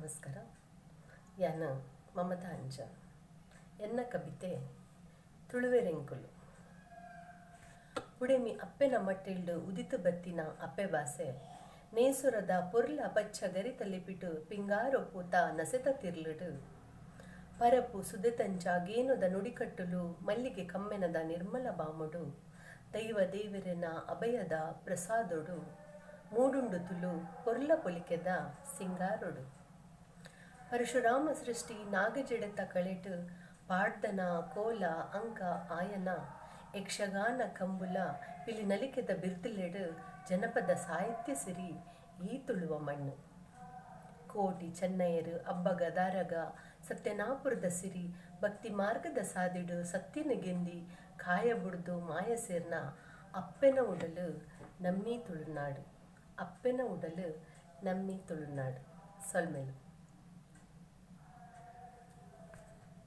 ನಮಸ್ಕಾರ. ಯಾನ ಮಮತಾ ಅಂಚ ಎನ್ನ ಕವಿತೆ ತುಳುವೆರೆಂಕುಲು. ಉಡೆಮಿ ಅಪ್ಪೆನ ಮಟ್ಟಿಲ್ಡು ಉದಿತು ಬತ್ತಿನ ಅಪ್ಪೆ ಬಾಸೆ ನೇಸುರದ ಪೊರ್ಲ ಬಚ್ಚ ಗರಿ ತಲಿಪಿಟು ಪಿಂಗಾರು ಪೂತ ನಸೆತ ತಿರ್ಲುಡು ಪರಪು ಸುದೆತಂಚ ಗೇನುದ ನುಡಿಕಟ್ಟುಲು ಮಲ್ಲಿಗೆ ಕಮ್ಮೆನದ ನಿರ್ಮಲ ಬಾಮುಡು ದೈವ ದೇವರನ ಅಭಯದ ಪ್ರಸಾದೊಡು ಮೂಡುಂಡು ತುಲು ಪೊರ್ಲ ಪೊಲಿಕೆದ ಸಿಂಗಾರೊಡು ಪರಶುರಾಮ ಸೃಷ್ಟಿ ನಾಗಜೆಡೆತ ಕಳೆಟು ಪಾಡ್ದನ ಕೋಲ ಅಂಕ ಆಯನ ಯಕ್ಷಗಾನ ಕಂಬುಲ ಪಿಲಿ ನಲಿಕೆದ ಬಿರ್ದಿಲೆಡು ಜನಪದ ಸಾಹಿತ್ಯ ಸಿರಿ ಈ ತುಳುವ ಮಣ್ಣು ಕೋಟಿ ಚೆನ್ನಯ್ಯರು ಅಬ್ಬಗ ದಾರಗ ಸತ್ಯನಾಪುರದ ಸಿರಿ ಭಕ್ತಿ ಮಾರ್ಗದ ಸಾದಿಡು ಸತ್ಯನ ಗೆಂದಿ ಕಾಯಬುಡ್ದು ಮಾಯ ಸೇರ್ನ ಅಪ್ಪೆನ ಉಡಲು ನಮ್ಮಿ ತುಳುನಾಡು ಅಪ್ಪೆನ ಉಡಲು ನಮ್ಮಿ ತುಳುನಾಡು ಸೊಲ್ಮೆಲು.